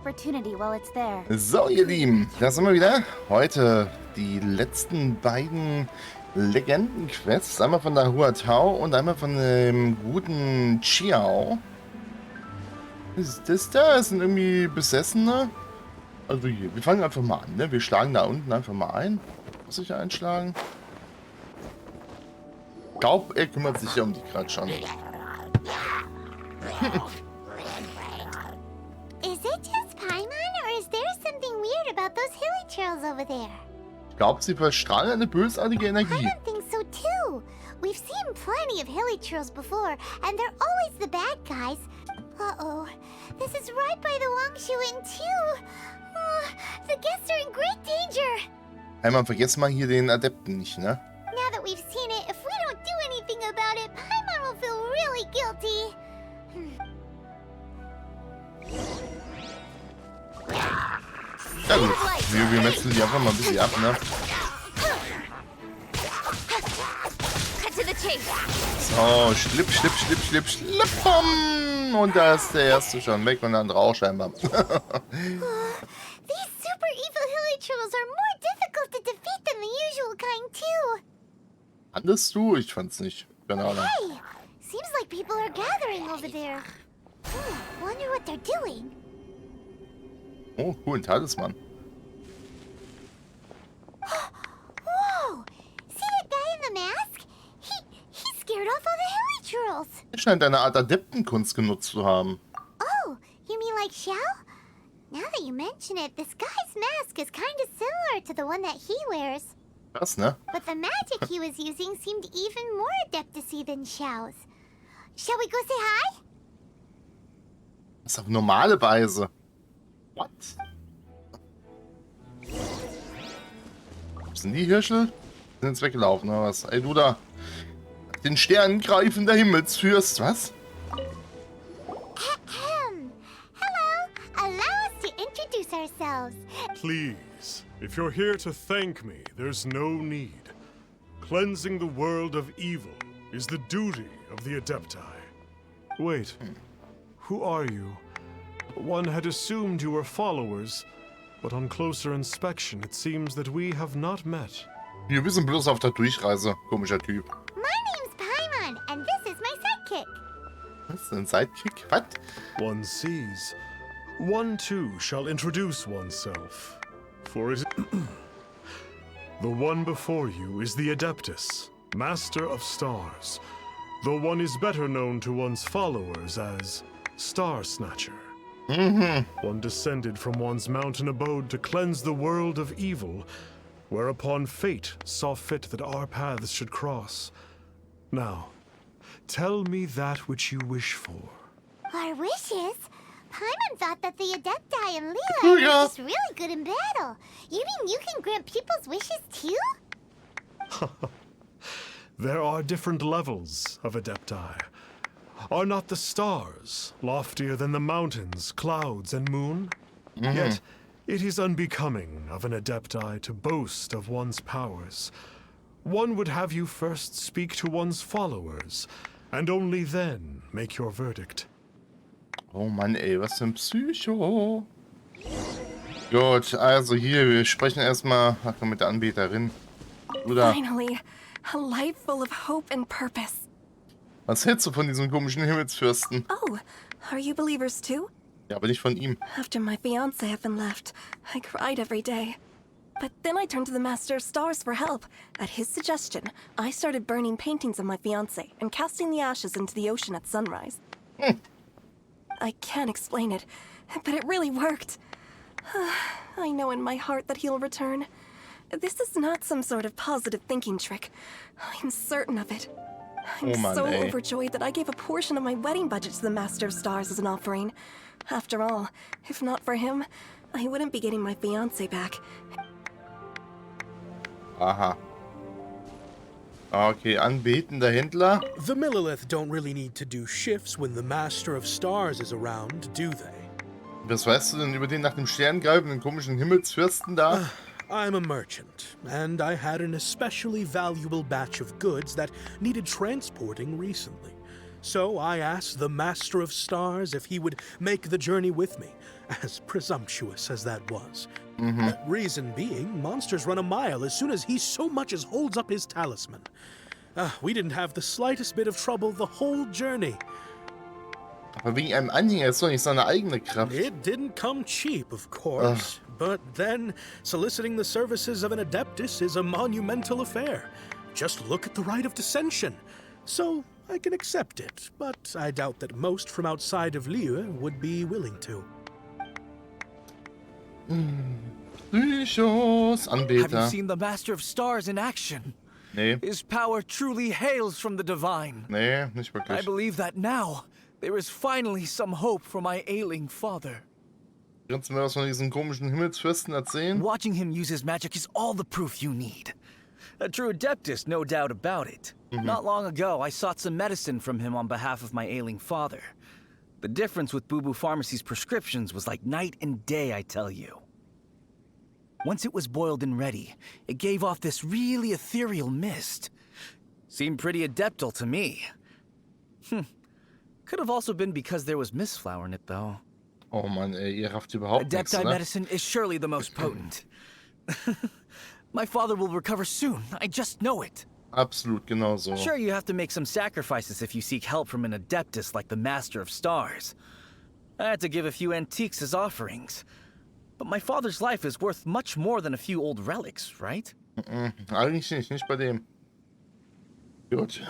Opportunity while it's there. So, ihr Lieben, da sind wir wieder. Heute die letzten beiden Legenden-Quests. Einmal von der Huatao und einmal von dem guten Xiao. Ist das da? Das sind irgendwie Besessene. Also hier, wir fangen einfach mal an, ne? Wir schlagen da unten einfach mal ein. Muss ich einschlagen? Ich glaube, er kümmert sich ja um die gerade schon. Is it just Paimon, or is there something weird about those hilly trails over there? Ich glaube, sie verstrahlen eine bösartige Energie. Paimon thinks so too. We've seen plenty of hilly trails before, and they're always the bad guys. Uh-oh. This is right by the Wangshu Inn too. The guests are in great danger. Einmal vergessen mal hier den Adepten nicht, ne? Now that we've seen it, if we don't do anything about it, Paimon will feel really guilty. Ja gut, wir metzeln die einfach mal ein bisschen ab, ne? So, schlipp, schlipp, schlipp, schlipp, schlipp. Und da ist der erste schon weg und der andere auch scheinbar. These super evil hilly trolls are more difficult to defeat than the usual kind too. Fandest du? Ich fand's nicht. Keine Ahnung. Hey, seems like people are gathering over there. Wonder what they're doing. Oh, cool, ein Talisman. Whoa! See that guy in the mask? He scared off all the hilly trolls. Er scheint eine Art Adeptenkunst genutzt zu haben. Oh, you mean like Xiao? Now that you mention it, this guy's mask is kind of similar to the one that he wears. Krass, ne? But the magic he was using seemed even more adeptacy than Xiao's. Shall we go say hi? Das ist auf normale Weise. What? Sind die Hirschel? Sind jetzt weggelaufen, oder was? Ey, du da. Den Stern greifender Himmelsfürst, was? Hello, allow us to introduce ourselves. Please, if you're here to thank me, there's no need. Cleansing the world of evil is the duty of the Adepti. Wait, who are you? One had assumed you were followers, but on closer inspection it seems that we have not met. Wir sind bloß auf der Durchreise. Komischer Typ. My name's Paimon, and this is my sidekick. Was ist ein Sidekick? Was? One sees. One too shall introduce oneself. For it the one before you is the Adeptus, Master of Stars. Though one is better known to one's followers as Star Snatcher. One descended from one's mountain abode to cleanse the world of evil, whereupon fate saw fit that our paths should cross. Now, tell me that which you wish for. Our wishes? Paimon thought that the Adepti and Leela are just really good in battle. You mean you can grant people's wishes too? There are different levels of Adepti. Are not the stars loftier than the mountains, clouds, and moon? Yet, it is unbecoming of an Adepti to boast of one's powers. One would have you first speak to one's followers, and only then make your verdict. Oh Mann, ey, was für ein Psycho. Gut, also hier, wir sprechen erstmal mit der Anbeterin. Oder Finally, a life full of hope and purpose. was hältst du von diesem komischen Himmelsfürsten? Oh, are you believers too? Ja, aber nicht von ihm. After my fiancé had been left, I cried every day. But then I turned to the Master of Stars for help. At his suggestion, I started burning paintings of my fiancé and casting the ashes into the ocean at sunrise. I can't explain it, but it really worked. I know in my heart that he'll return. This is not some sort of positive thinking trick. I'm certain of it. I'm so overjoyed that I gave a portion of my wedding budget to the Master of Stars as an offering. After all, if not for him, I wouldn't be getting my fiancé back. Aha. Okay, anbetender Händler. The Millilith don't really need to do shifts when the Master of Stars is around, do they? Was weißt du denn über den nach dem Stern greifenden komischen Himmelsfürsten da? I'm a merchant, and I had an especially valuable batch of goods that needed transporting recently. So I asked the Master of Stars if he would make the journey with me, as presumptuous as that was. Reason being, monsters run a mile as soon as he so much as holds up his talisman. We didn't have the slightest bit of trouble the whole journey. Aber wegen einem Anhänger ist doch nicht seine eigene Kraft. It didn't come cheap, of course. But then, soliciting the services of an Adeptus is a monumental affair. Just look at the rite of dissension. So, I can accept it, but I doubt that most from outside of Liyue would be willing to. Psychos, Have Anbeter. you seen the Master of Stars in action? Nee, His power truly hails from the divine. nee, nicht I wirklich. believe that now there is finally some hope for my ailing father. Kannst du mir was von diesen komischen Himmelsfürsten erzählen? Watching him use his magic is all the proof you need. A true Adeptus, no doubt about it. Not long ago, I sought some medicine from him on behalf of my ailing father. The difference with Boo Boo Pharmacy's prescriptions was like night and day, I tell you. Once it was boiled and ready, it gave off this really ethereal mist. Seemed pretty adeptal to me. Could have also been because there was mistflower in it, though. Oh Mann, ey, ihr rafft überhaupt nichts, Adepti ne? medicine is surely the most potent. My father will recover soon, I just know it. Absolut genauso. Sure, you have to make some sacrifices if you seek help from an Adeptus like the Master of Stars. I had to give a few antiques as offerings. But my father's life is worth much more than a few old relics, right? Eigentlich nicht bei dem. Gut.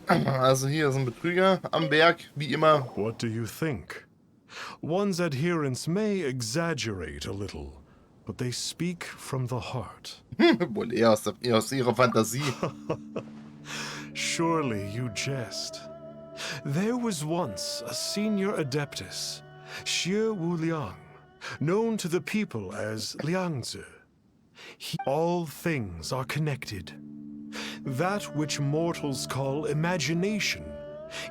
Also hier ist ein Betrüger am Berg, wie immer. What do you think? One's adherents may exaggerate a little, but they speak from the heart. Wohl eher aus ihrer Fantasie. Surely you jest. There was once a senior Adeptus, Xie Wu Liang, known to the people as Liangzi. All things are connected. That which mortals call imagination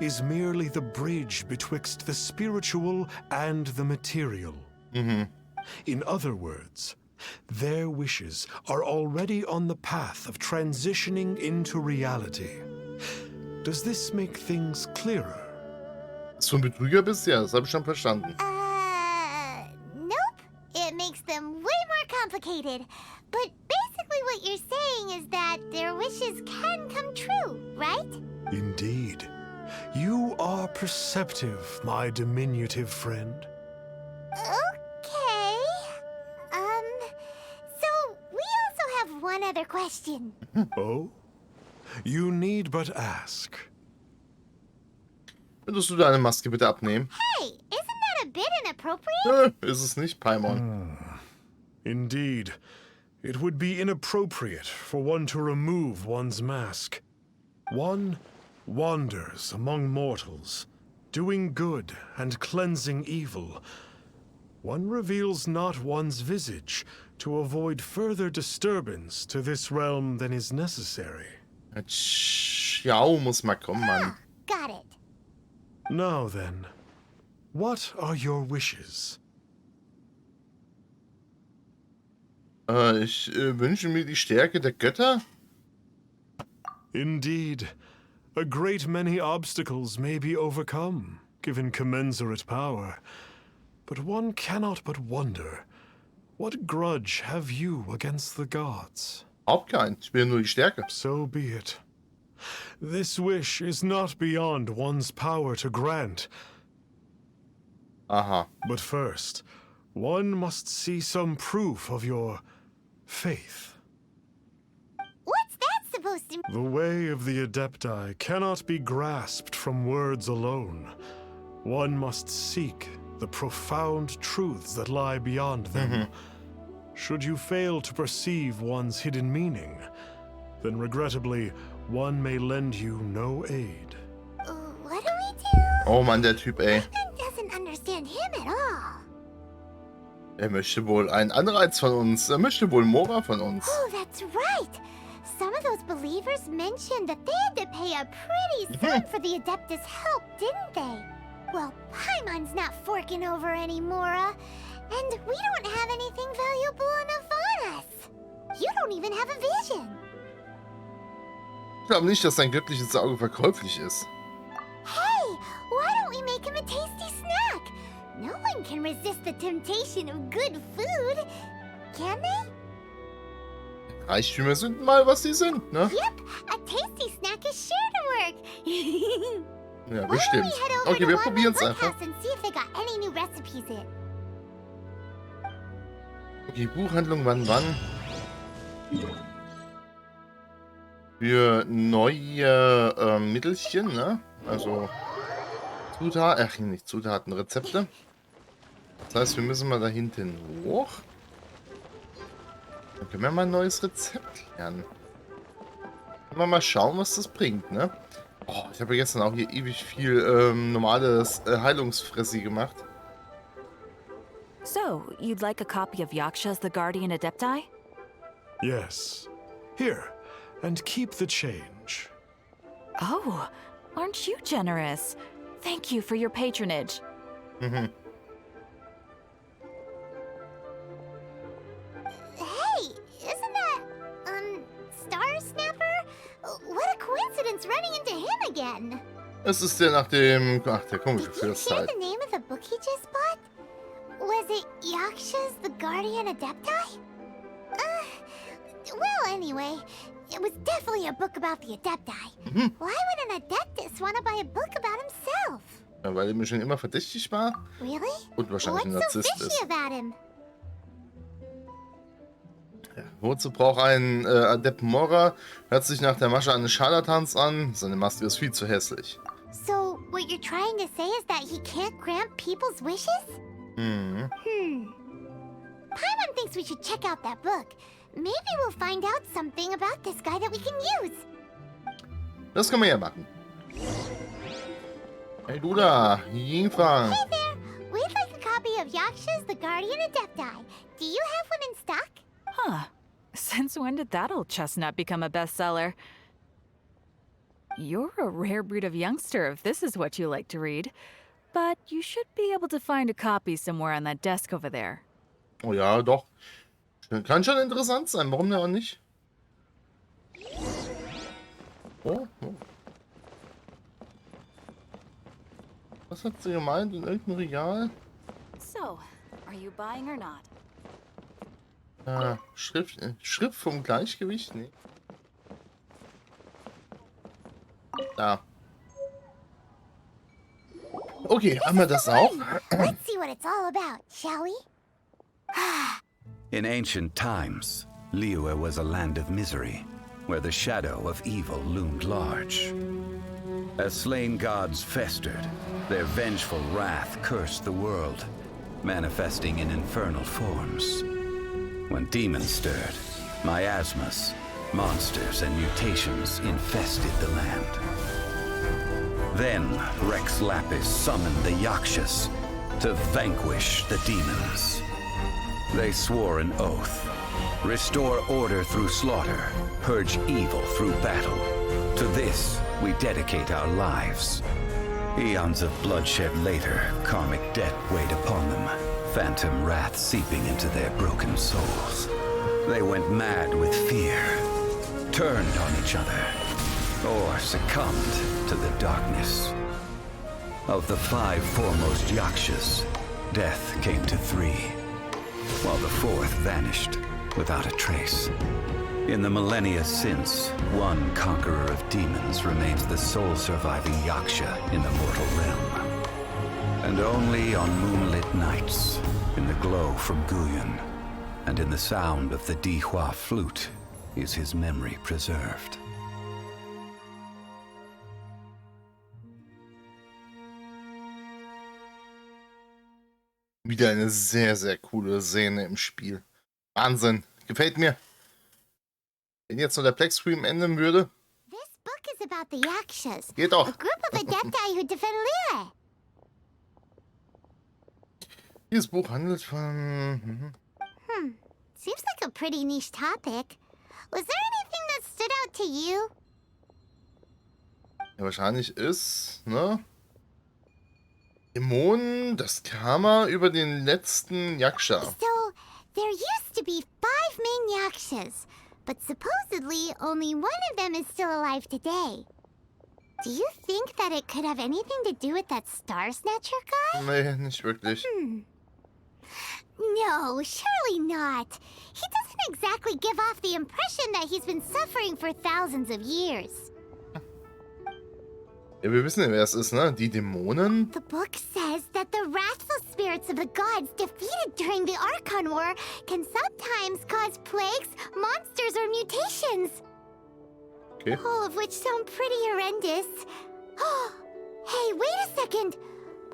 is merely the bridge betwixt the spiritual and the material. In other words, their wishes are already on the path of transitioning into reality. Does this make things clearer? Dass du ein Betrüger bist? Ja, das habe ich schon verstanden. Nope. It makes them way more complicated. But basically what you're saying is that their wishes can come true, right? Indeed. You are perceptive, my diminutive friend. Okay. So we also have one other question. Oh? You need but ask. Würdest du deine Maske bitte abnehmen? Hey, isn't that a bit inappropriate? Ist es nicht, Paimon. Indeed. It would be inappropriate for one to remove one's mask. One wanders among mortals, doing good and cleansing evil. One reveals not one's visage to avoid further disturbance to this realm than is necessary. Xiao muss mal kommen, Mann. Got it. Now then, what are your wishes? Ich wünsche mir die Stärke der Götter. Indeed, a great many obstacles may be overcome, given commensurate power. But one cannot but wonder, what grudge have you against the gods? Überhaupt kein. Ich will nur die Stärke. So be it. This wish is not beyond one's power to grant. Aha. But first, one must see some proof of your faith. What's that supposed to mean? The way of the Adepti cannot be grasped from words alone. One must seek the profound truths that lie beyond them. Should you fail to perceive one's hidden meaning, then regrettably, one may lend you no aid. What do we do? Oh Mann, der Typ, ey. Ethan doesn't understand him at all. Er möchte wohl einen Anreiz von uns. Er möchte wohl Mora von uns. Oh, that's right. Some of those believers mentioned that they had to pay a pretty sum for the Adeptus' help, didn't they? Well, Paimon's not forking over anymore, and we don't have anything valuable enough on us. You don't even have a vision. Ich glaube nicht, dass sein göttliches Auge verkäuflich ist. resist the temptation of good food, can they? Reichtümer sind mal, was sie sind, ne? Yep, a tasty snack is sure to work. Ja, Why don't bestimmt. we head over Okay, to wir Wanman's probieren's einfach. Woodhouse and see if they got any new recipes in. Okay, Buchhandlung, wann? Für neue Mittelchen, ne? Also Zutaten, nicht Zutaten, Rezepte. Das heißt, wir müssen mal da hinten hoch. Dann können wir mal ein neues Rezept lernen. Können wir mal schauen, was das bringt, ne? Oh, ich habe ja gestern auch hier ewig viel normales Heilungsfressi gemacht. So, you'd like a copy of Yaksha's The Guardian Adepti? Yes. Here, and keep the change. Oh, aren't you generous? Thank you for your patronage. Mhm. Hey, isn't that, Star Snapper? What a coincidence running into him again. Das ist der nach dem... Ach, der komische Did you Fürst share halt. the name of the book he just bought? Was it Yaksha's The Guardian Adepti? Well, anyway, it was definitely a book about the Adepti. Why would an Adeptus want to buy a book about himself? Ja, weil er mir schon immer verdächtig war Really? und wahrscheinlich ein What's so Narzisst fishy ist. about him? Ja, wozu braucht ein Adept Mora? Hört sich nach der Masche eines Scharlatans an. Seine Maske ist viel zu hässlich. So, what you're trying to say is that he can't grant people's wishes? Mhm. Paimon thinks we should check out that book. Maybe we'll find out something about this guy that we can use. Das können wir ja machen. Hey du da, Yingfang. Hey there, we'd like a copy of Yaksha's The Guardian Adepti. Do you have one in stock? Huh. Since when did that old chestnut become a bestseller? You're a rare breed of youngster if this is what you like to read. But you should be able to find a copy somewhere on that desk over there. Oh ja, doch. Kann schon interessant sein, warum denn auch nicht? Oh. Was hat sie gemeint? In irgendeinem Regal? So, are you buying or not? Schrift vom Gleichgewicht? Nee. Da. Okay, haben wir das auch? Let's see what it's all about, shall we? In ancient times, Liyue was a land of misery, where the shadow of evil loomed large. As slain gods festered, their vengeful wrath cursed the world, manifesting in infernal forms. When demons stirred, miasmas, monsters, and mutations infested the land. Then Rex Lapis summoned the Yakshas to vanquish the demons. They swore an oath: restore order through slaughter, purge evil through battle. To this we dedicate our lives. Eons of bloodshed later, karmic debt weighed upon them, phantom wrath seeping into their broken souls. They went mad with fear, turned on each other, or succumbed to the darkness. Of the 5 foremost Yakshas, death came to 3, while the 4th vanished without a trace. In the millennia since, one conqueror of demons remains the sole surviving Yaksha in the mortal realm. And only on moonlit nights, in the glow from Guyon, and in the sound of the Dihua flute, is his memory preserved. Wieder eine sehr, sehr coole Szene im Spiel. Wahnsinn. Gefällt mir. Wenn jetzt nur der Black Screen enden würde. This book is about the Yakshas, Geht doch. a group of Adepti who defend Liyue. Dieses Buch handelt von... Seems like a pretty niche topic. Was there anything that stood out to you? Ja, wahrscheinlich ist, ne? Dämonen, das Karma über den letzten Yaksha. So, there used to be 5 main Yakshas, but supposedly only one of them is still alive today. Do you think that it could have anything to do with that Star Snatcher guy? Nee, nicht wirklich. No, surely not. He doesn't exactly give off the impression that he's been suffering for thousands of years. Ja, wir wissen ja, wer es ist, ne? Die Dämonen. The book says that the wrathful spirits of the gods defeated during the Archon War can sometimes cause plagues, monsters, or mutations. Okay. All of which sound pretty horrendous. Hey, wait a second.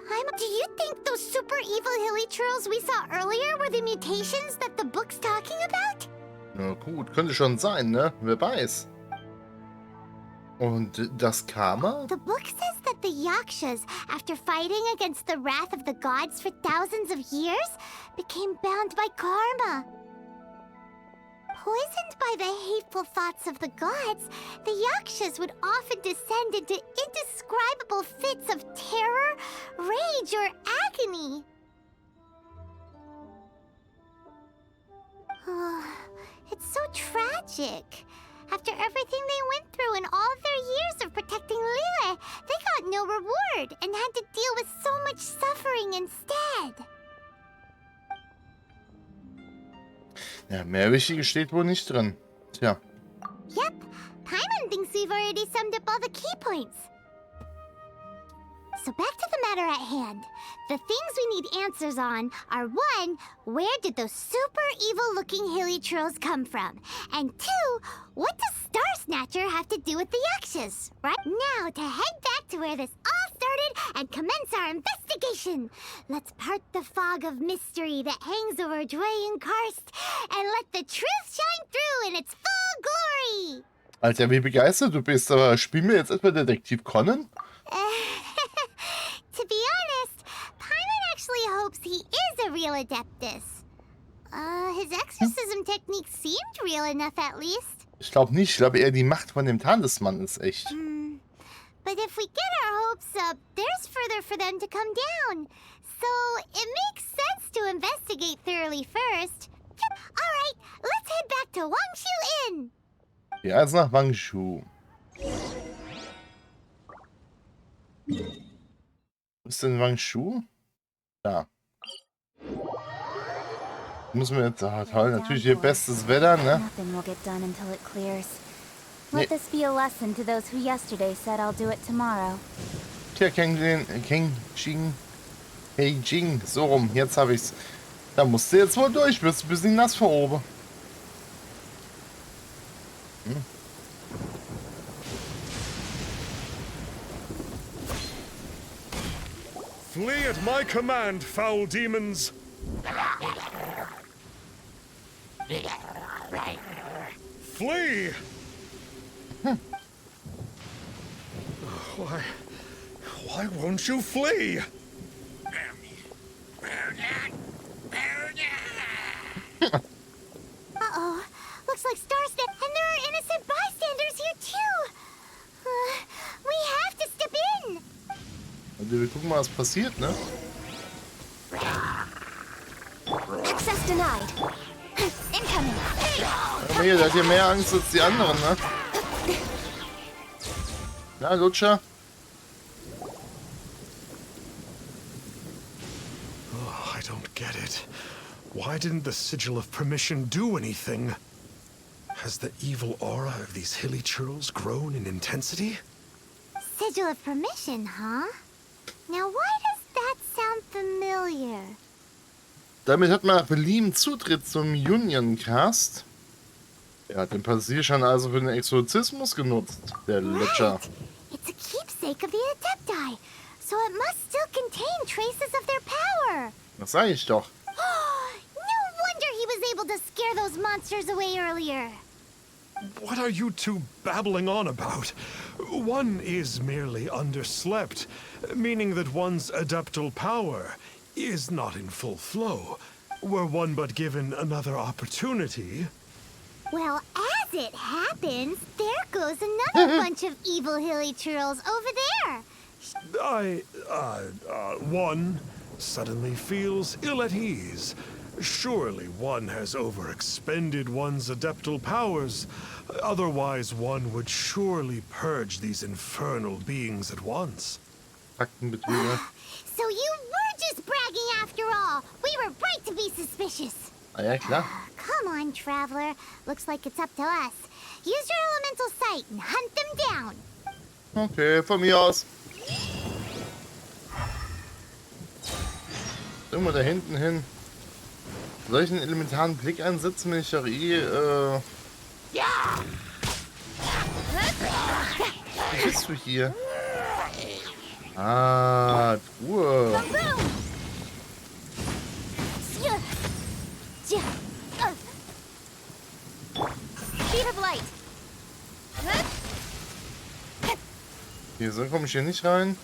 Paimon, do you think those super evil hilly churls we saw earlier were the mutations that the book's talking about? Na gut, könnte schon sein, ne? Wer weiß. Und das Karma? The book says that the Yakshas, after fighting against the wrath of the gods for thousands of years, became bound by karma. Poisoned by the hateful thoughts of the gods, the Yakshas would often descend into indescribable fits of terror, rage, or agony. It's so tragic. After everything they went through and all their years of protecting Liyue, they got no reward and had to deal with so much suffering instead. Ja, mehr Wichtiges steht wohl nicht drin. Tja. Yep, Paimon thinks we've already summed up all the key points. So back to the matter at hand. The things we need answers on are 1, where did those super evil-looking hilly trolls come from? And 2, what does Star Snatcher have to do with the Yakshas? Right now, to head back to where this all started and commence our investigation. Let's part the fog of mystery that hangs over Dwayne Karst and let the truth shine through in its full glory. Alter, wie begeistert du bist, aber spielen wir jetzt etwa Detektiv Conan? To be honest, Paimon actually hopes he is a real Adeptus. His exorcism technique seemed real enough at least. Ich glaube nicht. Ich glaube eher, die Macht von dem Talisman ist echt. But if we get our hopes up, there's further for them to come down. So it makes sense to investigate thoroughly first. Alright, let's head back to Wangshu Inn. Ja, jetzt nach Wangshu. Wo ist denn Wangshu? Da. Müssen wir jetzt... Ah, toll, natürlich hier bestes Wetter, ne? Nothing will get done until it clears. Nee. Let this be a lesson to those who yesterday said I'll do it tomorrow. Tja, Beijing, so rum, jetzt habe ich's. Da musst du jetzt wohl durch, wirst ein bisschen nass vor oben. Flee at my command, foul demons! Flee! Why won't you flee? Uh-oh. Looks like Starsnap, and there are innocent bystanders here too. We have to step in. Also wir gucken mal, was passiert, ne? Access denied. Incoming. Aber hier, der hat hier mehr Angst als die anderen, ne? Na, Lutscher? Oh, I don't get it. Why didn't the Sigil of Permission do anything? Has the evil aura of these hilly churls grown in intensity? Sigil of Permission, huh? Now why does that sound familiar? Damit hat man belieben Zutritt zum Union Cast. Er hat den Passierschein also für den Exorzismus genutzt, der Lutscher. Right. It's a keepsake of the Adepti, so it must still contain traces of their power. Das sag ich doch. No wonder he was able to scare those monsters away earlier. What are you two babbling on about? One is merely underslept, meaning that one's adeptal power is not in full flow. Were one but given another opportunity... Well, as it happens, there goes another bunch of evil hilly churls over there. One suddenly feels ill at ease. Surely one has overexpended one's adeptal powers. Otherwise, one would surely purge these infernal beings at once. Faktenbetrüger. So you were just bragging after all. We were right to be suspicious. Ah ja, klar. Come on, Traveler. Looks like it's up to us. Use your elemental sight and hunt them down. Okay, von mir aus. Irgendwo da hinten hin. Soll ich einen elementaren Blick einsetzen, wenn ich doch Wie bist du hier? Ah, Truhe. Speed of light. Hier, so komme ich hier nicht rein.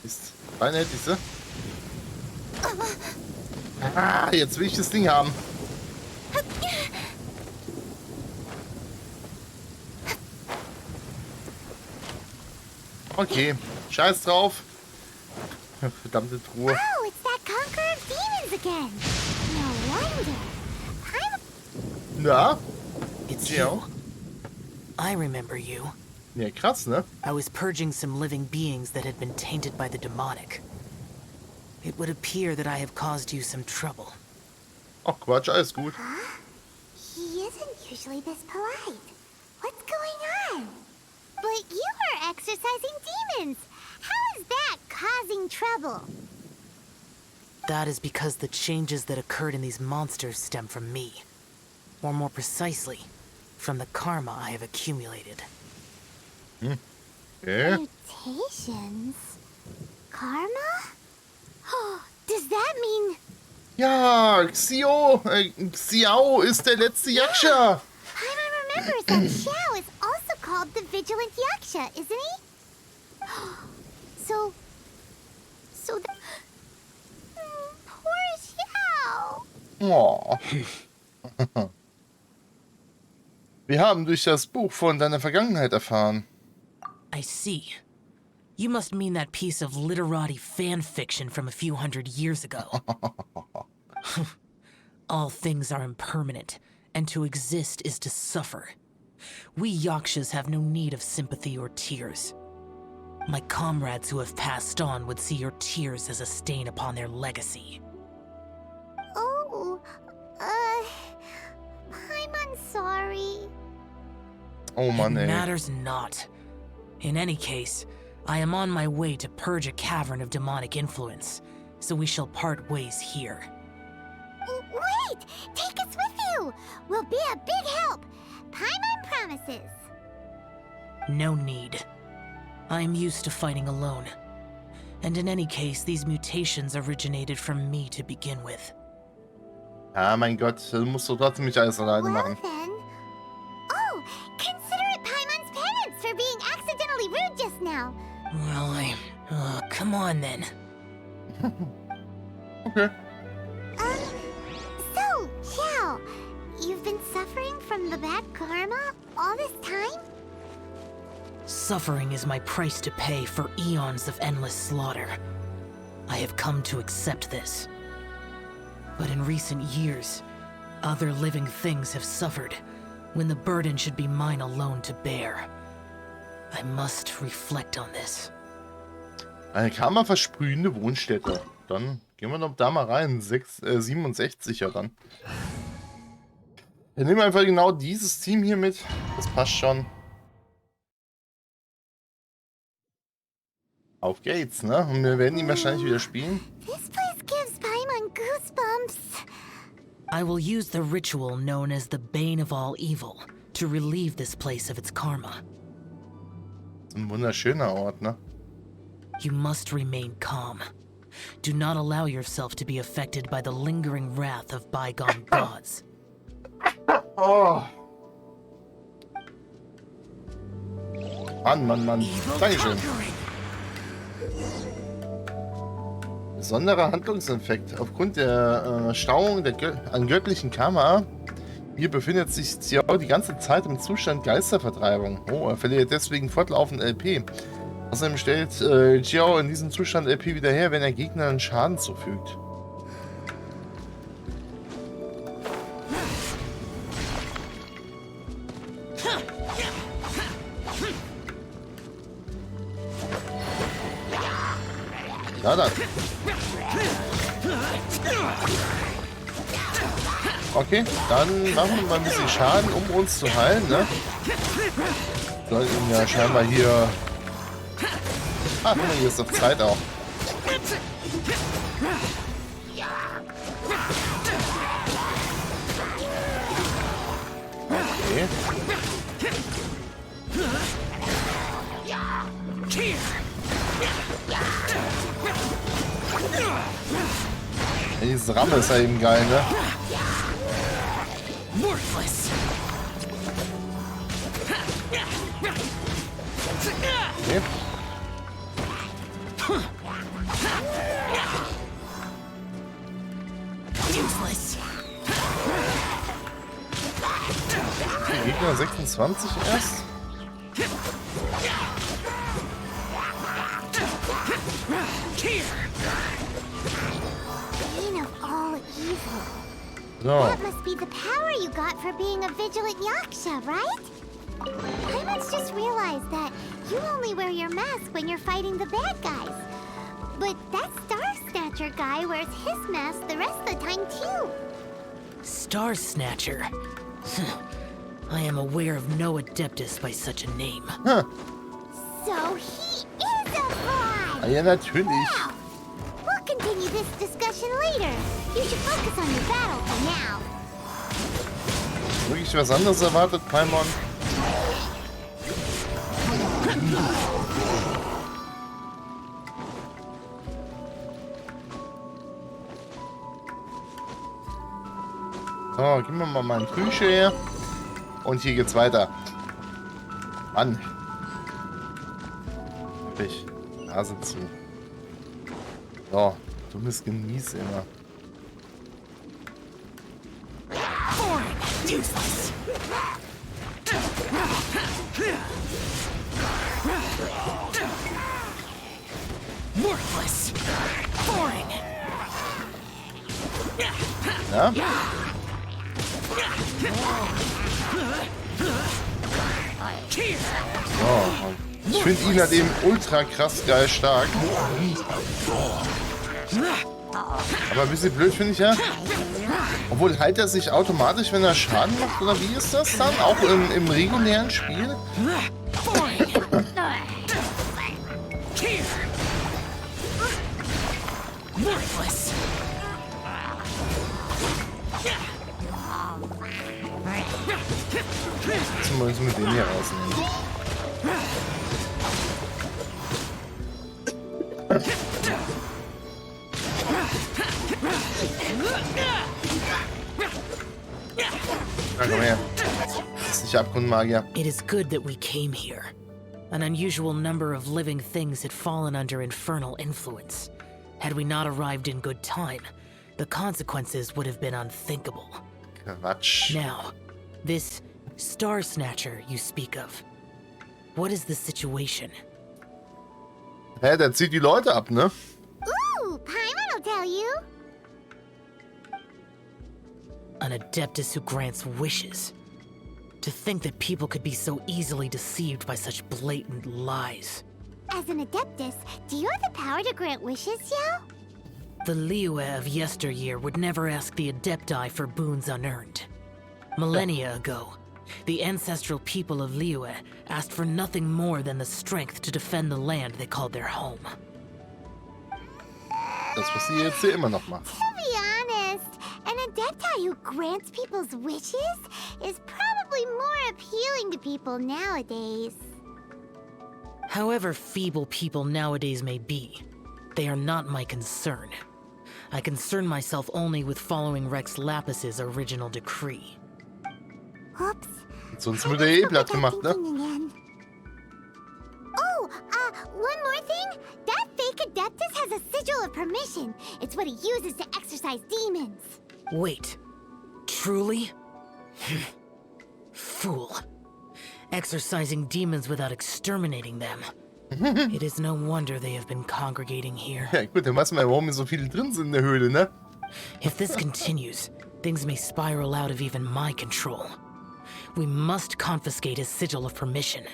Ist Beine hätte ich sie. Ah, jetzt will ich das Ding haben. Okay, scheiß drauf. Verdammte Truhe. Oh, it's that conqueror of demons again. No wonder. Ja, It's Xiao. you. I remember you. Ja, krass, ne? I was purging some living beings that had been tainted by the demonic. It would appear that I have caused you some trouble. Ach Quatsch, alles gut. He isn't usually this polite. What's going on? But you are exorcising demons. How is that causing trouble? That is because the changes that occurred in these monsters stem from me. Or more precisely, from the karma I have accumulated. Okay. Mutations? Karma? Does that mean... Ja, Xiao ist der letzte Yaksha. Paimon remembers that Xiao is also called the Vigilant Yaksha, isn't he? So the... poor Xiao. Oh. Wir haben durch das Buch von deiner Vergangenheit erfahren. I see. You must mean that piece of literati fan fiction from a few hundred years ago. All things are impermanent, and to exist is to suffer. We Yakshas have no need of sympathy or tears. My comrades who have passed on would see your tears as a stain upon their legacy. Oh, I'm sorry. Oh Mann, It ey. matters not. In any case, I am on my way to purge a cavern of demonic influence, so we shall part ways here. Wait! Take us with you! We'll be a big help! Paimon promises! No need. I am used to fighting alone. And in any case, these mutations originated from me to begin with. Ah, mein Gott, du musst doch trotzdem nicht alles alleine Well machen. then... Oh! Consider it Paimon's penance for being accidentally rude just now! Well, come on then. Okay. So, Xiao, you've been suffering from the bad karma all this time? Suffering is my price to pay for eons of endless slaughter. I have come to accept this. But in recent years, other living things have suffered, when the burden should be mine alone to bear. I must reflect on this. Eine karma-versprühende Wohnstätte. Dann gehen wir doch da mal rein. 67er dann. Wir nehmen einfach genau dieses Team hier mit. Das passt schon. Auf geht's, ne? Und wir werden ihn wahrscheinlich wieder spielen. This place gives Paimon goosebumps. I will use the ritual known as the Bane of all Evil to relieve this place of its karma. Das ist ein wunderschöner Ort, ne? You must remain calm. Do not allow yourself to be affected by the lingering wrath of bygone gods. Oh. Mann, Mann, Mann. Dankeschön. Besonderer Handlungseffekt. Aufgrund der Stauung an göttlichen Karma hier befindet sich Xiao die ganze Zeit im Zustand Geistervertreibung. Oh, er verliert deswegen fortlaufend LP. Außerdem stellt Xiao in diesem Zustand LP wieder her, wenn er Gegnern Schaden zufügt. Na dann. Okay, dann machen wir mal ein bisschen Schaden, um uns zu heilen, ne? Sollten ja scheinbar hier... Ah, guck mal, hier ist doch Zeit auch. Okay. Dieses Ramme ist ja eben geil, ne? Okay. Okay, Gegner 26 erst. So. That must be the power you got for being a vigilant yaksha, right? Paimon's just realized that you only wear your mask when you're fighting the bad guys. But that Star Snatcher guy wears his mask the rest of the time too. Star Snatcher. I am aware of no adeptus by such a name. Huh. So he is a fraud! Ja, natürlich. Wow. We'll continue this discussion later. You should focus on your battle for now. Wirklich was anderes erwartet, Paimon? So, geben wir mal meinen Küche her. Und hier geht's weiter. Mann. Hab ich Nase zu. So, dummes Genieß immer. Ja? So, ich finde ihn halt eben ultra krass geil stark. Aber ein bisschen blöd finde ich ja. Obwohl heilt er sich automatisch, wenn er Schaden macht, oder wie ist das dann? Auch im regulären Spiel? Zumindest mit dem hier rausnehmen. Na, komm her. Das ist nicht Abgrundmagier. It is good that we came here. An unusual number of living things had fallen under infernal influence. Had we not arrived in good time, the consequences would have been unthinkable. Quatsch. Now, this Star Snatcher you speak of. What is the situation? Hä, der zieht die Leute ab, ne? Ooh, Paimon will tell you. An adeptus who grants wishes. To think that people could be so easily deceived by such blatant lies. As an adeptus, do you have the power to grant wishes, Xiao? The Liyue of yesteryear would never ask the adepti for boons unearned. Millennia ago, the ancestral people of Liyue asked for nothing more than the strength to defend the land they called their home. Das, was sie jetzt hier immer noch macht. To be honest, an adepti who grants people's wishes is probably more appealing to people nowadays. However feeble people nowadays may be, they are not my concern. I concern myself only with following Rex Lapis's original decree. Oops. Sonst wird er eh platt gemacht, ne? Oh, one more thing. That fake adeptus has a sigil of permission. It's what he uses to exorcise demons. Wait, truly? Fool. Exorcising demons without exterminating them. It is no wonder they have been congregating here. Ja gut, dann weiß man ja, warum hier so viele drin sind in der Höhle, ne? If this continues, things may spiral out of even my control. We must confiscate his sigil of permission.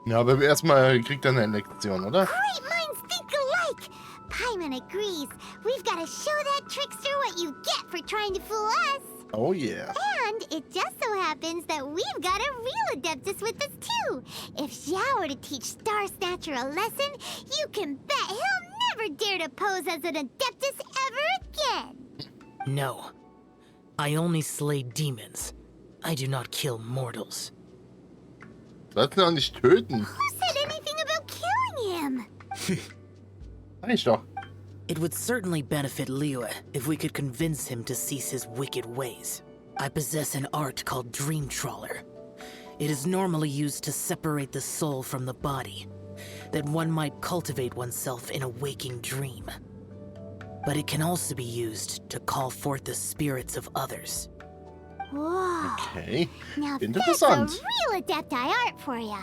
Ja, aber erstmal kriegt er eine Lektion, oder? Great minds think alike! Paimon agrees. We've got to show that trickster what you get for trying to fool us. Oh yeah. And it just so happens that we've got a real Adeptus with us too. If Xiao were to teach Star Snatcher a lesson, you can bet he'll never dare to pose as an Adeptus ever again. No. I only slay demons. I do not kill mortals. Sollten wir auch nicht töten. Who said anything about killing him? Reicht doch. It would certainly benefit Liyue if we could convince him to cease his wicked ways. I possess an art called Dream Trawler. It is normally used to separate the soul from the body, that one might cultivate oneself in a waking dream. But it can also be used to call forth the spirits of others. Whoa. Okay. Now that's a Interessant. real Adepti art for ya.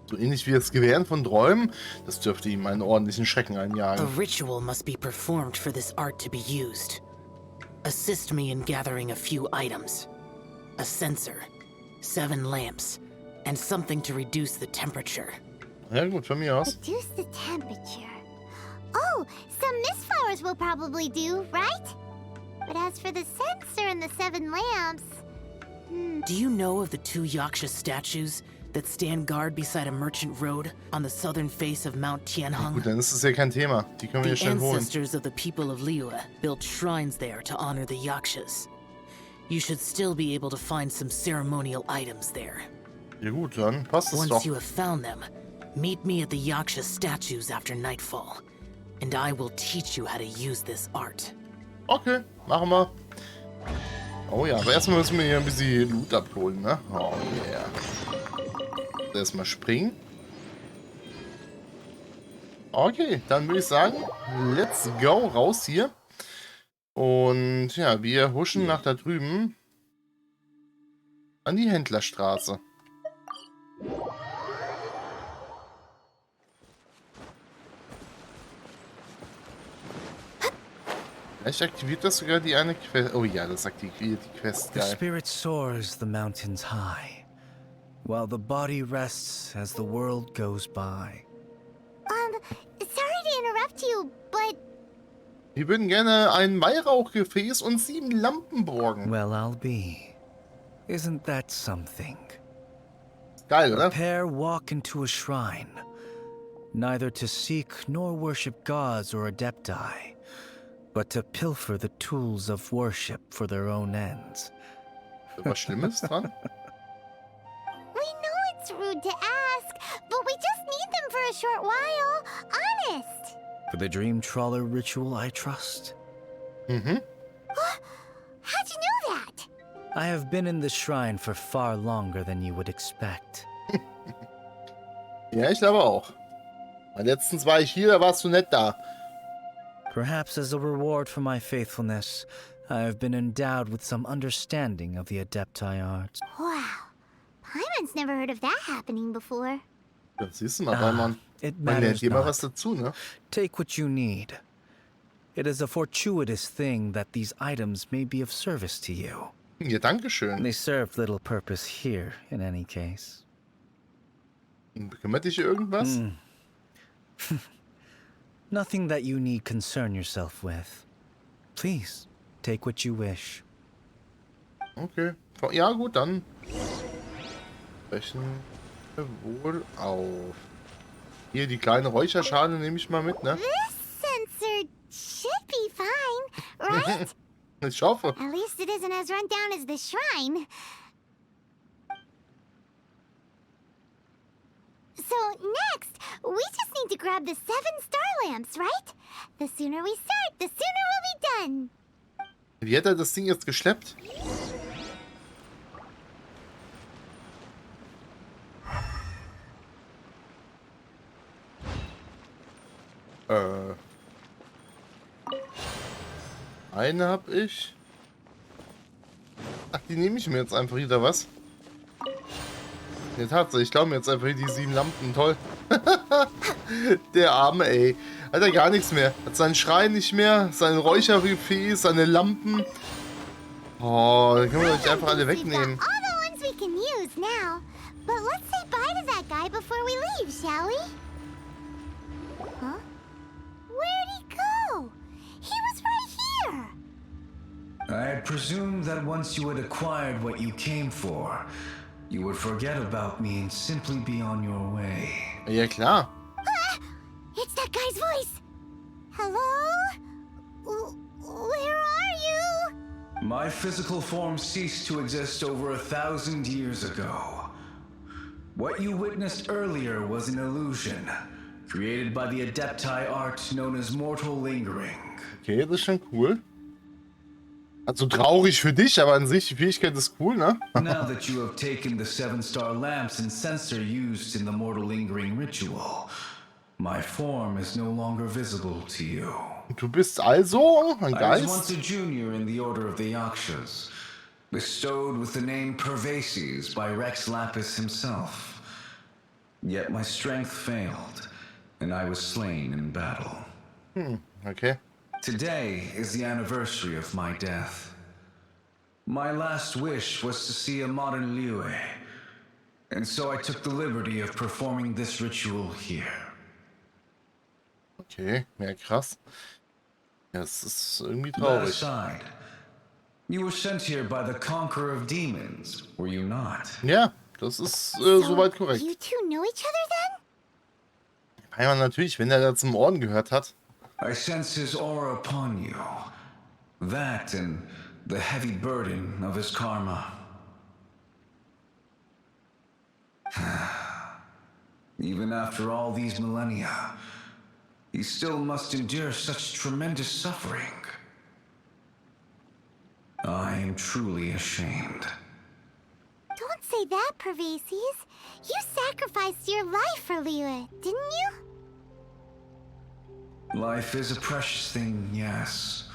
So ähnlich wie das Gewähren von Träumen. Das dürfte ihm einen ordentlichen Schrecken A einjagen. ritual must be performed for this art to be used. Assist me in gathering a few items. A censer, 7 lamps, and something to reduce the temperature. Ja gut, von mir aus. Reduce the temperature. Oh, some mist flowers will probably do, right? But as for the censer and the 7 lamps... Do you know of the 2 Yaksha statues that stand guard beside a merchant road on the southern face of Mount Tianheng? Gut, dann ist es ja kein Thema. Die können wir The schnell holen. ancestors of the people of Liyue built shrines there to honor the Yakshas. You should still be able to find some ceremonial items there. Ja gut, dann passt es Once doch. you have found them, meet me at the Yaksha statues after nightfall, and I will teach you how to use this art. Okay, machen wir. Oh ja, aber erstmal müssen wir hier ein bisschen Loot abholen, ne? Oh yeah. Erstmal springen. Okay, dann würde ich sagen, let's go, raus hier. Und ja, wir huschen nach da drüben an die Händlerstraße. Vielleicht aktiviert das sogar die eine Quest. Oh ja, das aktiviert die Quest. The Geil. spirit soars the mountains high, while the body rests as the world goes by. Sorry to interrupt you, but... Wir würden gerne ein Weihrauchgefäß und 7 Lampen borgen. Well, I'll be. Isn't that something? Geil, A oder? pair walk into a shrine, neither to seek nor worship gods or adepti, but to pilfer the tools of worship for their own ends. Was Schlimmes dran? We know it's rude to ask, but we just need them for a short while. Honest. For the dream trawler ritual, I trust. Mhm. How'd you know that? I have been in the shrine for far longer than you would expect. Ja, ich glaube auch. Letztens war ich hier, da warst du nicht da. Perhaps as a reward for my faithfulness, I have been endowed with some understanding of the adepti arts. Wow. Paimon's never heard of that happening before. Das siehst du mal, Paimon. It Man lernt matters hier mal not. was dazu, ne? Take what you need. It is a fortuitous thing that these items may be of service to you. Ja, danke schön. They served little purpose here, in any case. Bekümmert dich irgendwas? Nothing that you need concern yourself with. Please, take what you wish. Okay. Ja, gut, dann brechen wir wohl auf. Hier, die kleine Räucherschale nehme ich mal mit, ne? This sensor should be fine, right? Ich hoffe. At least it isn't as run down as the shrine. So next, we just need to grab the 7 star lamps, right? The sooner we start, the sooner we'll be done. Wie hat er das Ding jetzt geschleppt? Eine hab ich. Ach, die nehme ich mir jetzt einfach wieder, was? Ja, tatsächlich, ich glaube mir jetzt einfach die 7 Lampen, toll. Der Arme, ey. Hat er gar nichts mehr. Hat seinen Schrein nicht mehr, sein Räuchergefäß, seine Lampen. Oh, dann können wir euch einfach alle We've got wegnehmen. all the ones we can use now. But let's say bye to that guy before we leave, shall we? Huh? Where'd he go? He was right here. I had presumed that once you had acquired what you came for, you would forget about me and simply be on your way. Ja, klar. It's that guy's voice. Hello? Where are you? My physical form ceased to exist over 1,000 years ago. What you witnessed earlier was an illusion, created by the Adepti art known as mortal lingering. Okay, das ist schon cool. Also traurig für dich, aber an sich, die Fähigkeit ist cool, ne? Now that you have taken the 7-star lamps and censer used in the mortal lingering ritual, my form is no longer visible to you. Du bist also ein I was once Geist? a junior in the Order of the Yakshas, bestowed with the name Pervases by Rex Lapis himself. Yet my strength failed, and I was slain in battle. Okay. Today is the anniversary of my death. My last wish was to see a modern Liyue, and so I took the liberty of performing this ritual here. Okay, ja krass. Ja, es ist irgendwie That traurig. aside, you were sent here by the Conqueror of Demons, were you not? Ja, das ist soweit korrekt. You two know each other then? Paimon natürlich, wenn er da zum Orden gehört hat. I sense his aura upon you. That and the heavy burden of his karma. Even after all these millennia, he still must endure such tremendous suffering. I am truly ashamed. Don't say that, Pervases. You sacrificed your life for Liyue, didn't you? Life is a precious thing, yes.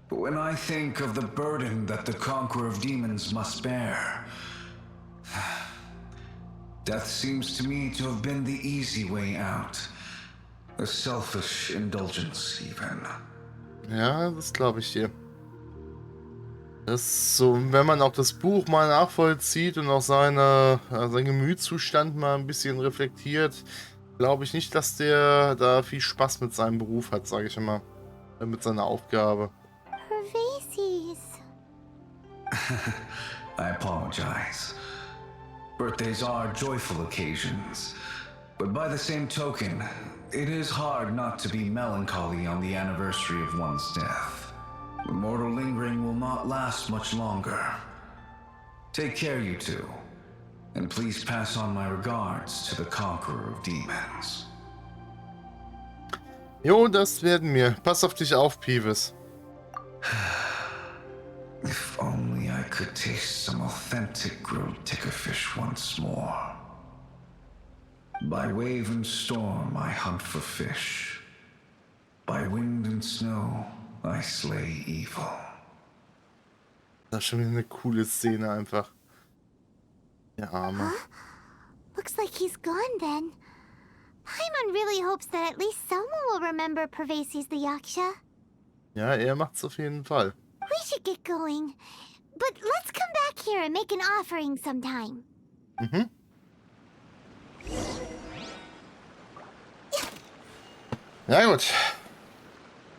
But when I think of the burden that the Conqueror of Demons must bear, death seems to me to have been the easy way out. A selfish indulgence, even. Ja, das glaube ich dir. Das ist so, wenn man auch das Buch mal nachvollzieht und auch seinen Gemütszustand mal ein bisschen reflektiert, glaube ich nicht, dass der da viel Spaß mit seinem Beruf hat, sage ich immer. Mit seiner Aufgabe. Pervases. I apologize. Birthdays are joyful occasions, but by the same token, it is hard not to be melancholy on the anniversary of one's death. The mortal lingering will not last much longer. Take care, you two, and please pass on my regards to the Conqueror of Demons. Jo, das werden wir. Pass auf dich auf, Peeves. If only I could taste some authentic grilled tickerfish once more. By wave and storm I hunt for fish. By wind and snow I slay evil. Das ist schon wieder eine coole Szene einfach. Der Arme. Looks like he's gone then. Paimon really hopes that at least someone will remember Pervases the Yaksha. Ja, er macht's auf jeden Fall. We should get going. But let's come back here and make an offering sometime. Mhm. Ja gut,